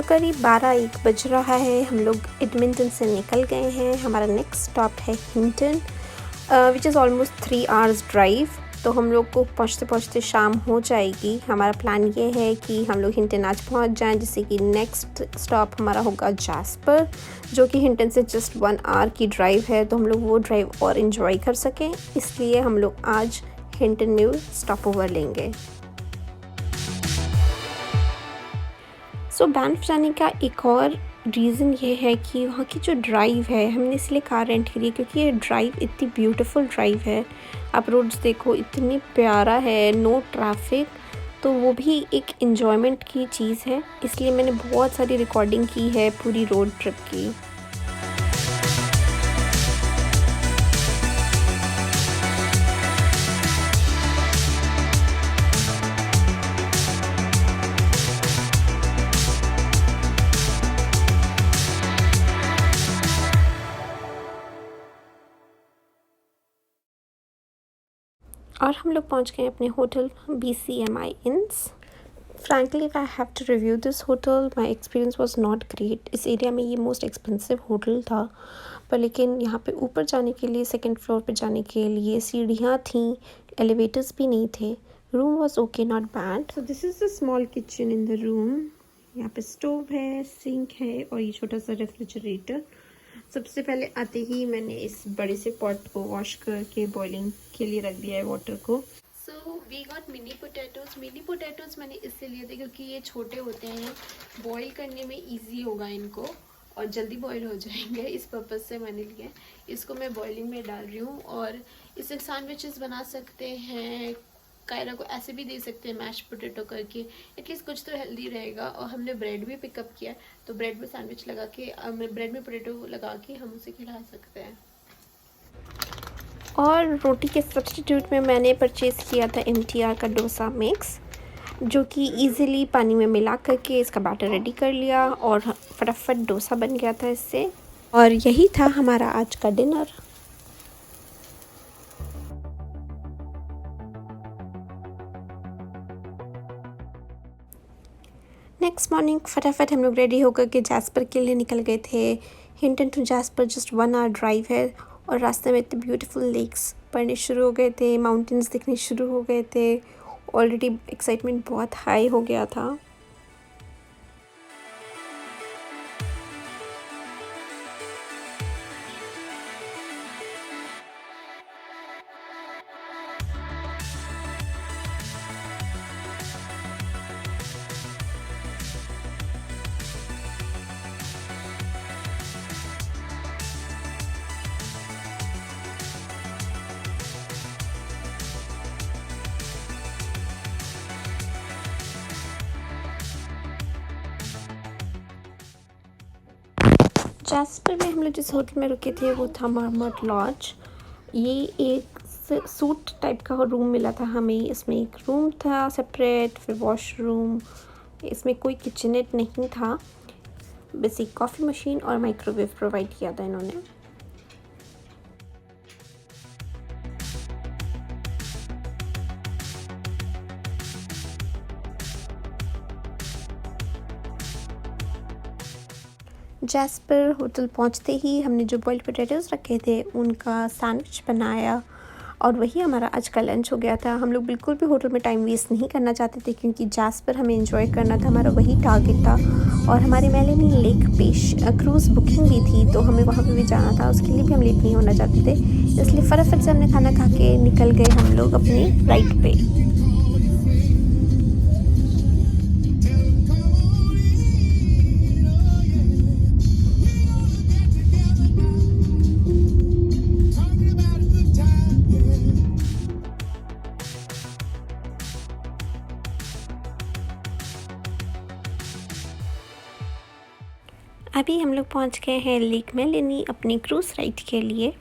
करीब 12-1 बज रहा है। हम लोग एडमिंटन से निकल गए हैं। हमारा नेक्स्ट स्टॉप है Hinton, which is almost 3 hours drive. तो हम लोग को पहुँचते पहुँचते शाम हो जाएगी। हमारा प्लान ये है कि हम लोग हिंटन आज पहुँच जाएं, जिससे कि नेक्स्ट स्टॉप हमारा होगा जैस्पर, जो कि हिंटन से जस्ट 1 आवर की ड्राइव है। तो हम लोग वो ड्राइव और इन्जॉय कर सकें, इसलिए हम लोग आज हिंटन में स्टॉप ओवर लेंगे। बैंफ जाने का एक और रीज़न ये है कि वहाँ की जो ड्राइव है, हमने इसलिए कार रेंट करी है क्योंकि ये ड्राइव इतनी ब्यूटीफुल ड्राइव है। आप रोड्स देखो, इतनी प्यारा है, नो ट्रैफिक, तो वो भी एक एन्जॉयमेंट की चीज़ है। इसलिए मैंने बहुत सारी रिकॉर्डिंग की है पूरी रोड ट्रिप की। और हम लोग पहुंच गए अपने होटल BCMI इंस। Frankly I have to review this hotel, my experience was not great. इस एरिया में ये मोस्ट एक्सपेंसिव होटल था, पर लेकिन यहाँ पे ऊपर जाने के लिए, सेकंड फ्लोर पे जाने के लिए सीढ़ियाँ थीं, एलिवेटर्स भी नहीं थे। Room was okay, not bad. So this is the small kitchen in the room. यहाँ पे स्टोव है, सिंक है और ये छोटा सा रेफ्रिजरेटर। सबसे पहले आते ही मैंने इस बड़े से पॉट को वॉश करके बॉइलिंग के लिए रख दिया है वाटर को। So we got mini potatoes. Mini potatoes मैंने इससे लिए थे क्योंकि ये छोटे होते हैं, बॉईल करने में इजी होगा इनको और जल्दी बॉईल हो जाएंगे, इस पर्पज़ से मैंने लिए। इसको मैं बॉइलिंग में डाल रही हूँ और इससे सैंडविचेस बना सकते हैं। कायरा को ऐसे भी दे सकते हैं मैश पोटैटो करके, एटलीस्ट कुछ तो हेल्दी रहेगा। और हमने ब्रेड भी पिकअप किया, तो ब्रेड में सैंडविच लगा के, ब्रेड में पोटैटो लगा के हम उसे खिला सकते हैं। और रोटी के सब्स्टिट्यूट में मैंने परचेज़ किया था MTR का डोसा मिक्स, जो कि इजीली पानी में मिला करके इसका बैटर रेडी कर लिया और फटाफट डोसा बन गया था इससे। और यही था हमारा आज का डिनर। नेक्स्ट मॉर्निंग फटाफट हम लोग रेडी होकर के जैस्पर के लिए निकल गए थे। Hinton to Jasper just 1 hour drive है और रास्ते में इतने ब्यूटीफुल लेक्स पड़ने शुरू हो गए थे, माउंटेन्स दिखने शुरू हो गए थे। ऑलरेडी एक्साइटमेंट बहुत हाई हो गया था। जैस्पर में हम लोग जिस होटल में रुके थे वो था मरमट लॉज। ये एक सूट टाइप का रूम मिला था हमें। इसमें एक रूम था सेपरेट, फिर वॉशरूम, इसमें कोई किचनेट नहीं था, बस एक कॉफ़ी मशीन और माइक्रोवेव प्रोवाइड किया था इन्होंने। जैस्पर होटल पहुंचते ही हमने जो बॉइल्ड पोटैटोज़ रखे थे उनका सैंडविच बनाया और वही हमारा आज का लंच हो गया था। हम लोग बिल्कुल भी होटल में टाइम वेस्ट नहीं करना चाहते थे क्योंकि जैस्पर हमें एंजॉय करना था, हमारा वही टारगेट था। और हमारे मेलेनी लेक पे क्रूज़ बुकिंग भी थी, तो हमें वहाँ पे भी जाना था, उसके लिए भी हम लेट नहीं होना चाहते थे। इसलिए फटाफट से हमने खाना खा के निकल गए हम लोग अपनी राइड पे। अभी हम लोग पहुंच गए हैं लेक मेलेनी अपनी क्रूज़ राइड के लिए।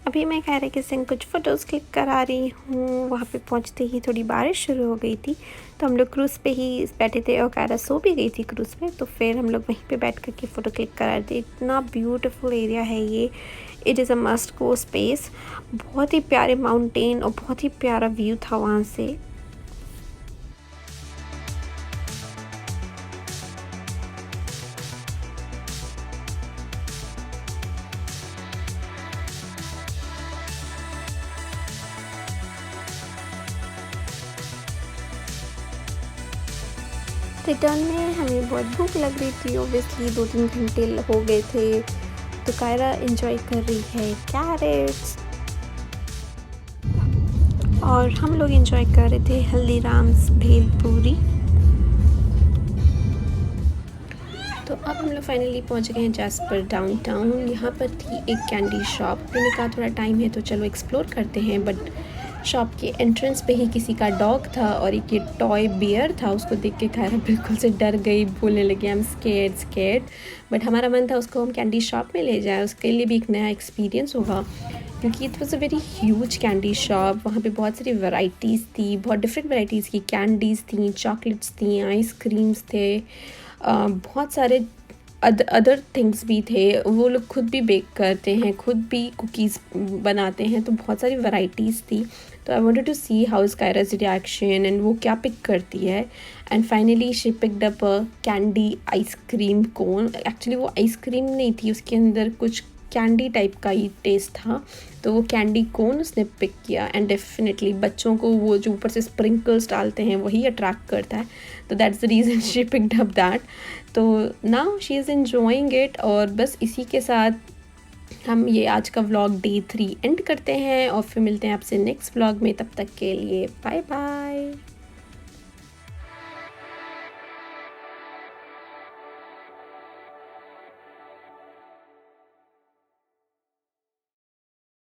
अभी मैं कायरा के संग कुछ फ़ोटोज़ क्लिक करा रही हूँ। वहाँ पे पहुँचते ही थोड़ी बारिश शुरू हो गई थी, तो हम लोग क्रूज़ पे ही बैठे थे और कायरा सो भी गई थी क्रूज़ पे। तो फिर हम लोग वहीं पे बैठ कर के फ़ोटो क्लिक करा रहे थे। इतना ब्यूटीफुल एरिया है ये, it is a must go space. बहुत ही प्यारे माउंटेन और बहुत ही प्यारा व्यू था वहाँ से। रिटर्न में हमें बहुत भूख लग रही थी, ओब्वियसली 2-3 घंटे हो गए थे, तो कायरा एंजॉय कर रही है कैरेट्स और हम लोग एंजॉय कर रहे थे हल्दीराम्स भेलपूरी। तो अब हम लोग फाइनली पहुंच गए हैं जैस्पर डाउनटाउन। यहाँ पर थी एक कैंडी शॉप। मैंने कहा थोड़ा टाइम है तो चलो एक्सप्लोर करते हैं, बट शॉप के एंट्रेंस पे ही किसी का डॉग था और एक ये टॉय बियर था। उसको देख के कायरा बिल्कुल से डर गई, बोलने लगी आई एम स्केर्ड। बट हमारा मन था उसको हम कैंडी शॉप में ले जाए, उसके लिए भी एक नया एक्सपीरियंस होगा, क्योंकि it was a very huge candy shop. वहाँ पे बहुत सारी वैरायटीज़ थी, बहुत डिफरेंट वैरायटीज़ की कैंडीज़ थी, चॉकलेट्स थी, आइसक्रीम्स थे, बहुत सारे अदर थिंग्स भी थे। वो लोग खुद भी बेक करते हैं, खुद भी कुकीज़ बनाते हैं, तो बहुत सारी वैरायटीज़ थी। तो I wanted to see how is Kiara's reaction and वो क्या पिक करती है। And finally she picked up a candy ice cream cone. Actually वो आइसक्रीम नहीं थी, उसके अंदर कुछ कैंडी टाइप का ही टेस्ट था, तो वो कैंडी कोन उसने पिक किया। एंड डेफिनेटली बच्चों को वो जो ऊपर से स्प्रिंकल्स डालते हैं वही अट्रैक्ट करता है, तो that's the reason she picked up that. तो now she is enjoying it. और बस इसी के साथ हम ये आज का व्लॉग डे 3 एंड करते हैं और फिर मिलते हैं आपसे नेक्स्ट व्लॉग में। तब तक के लिए बाय बाय।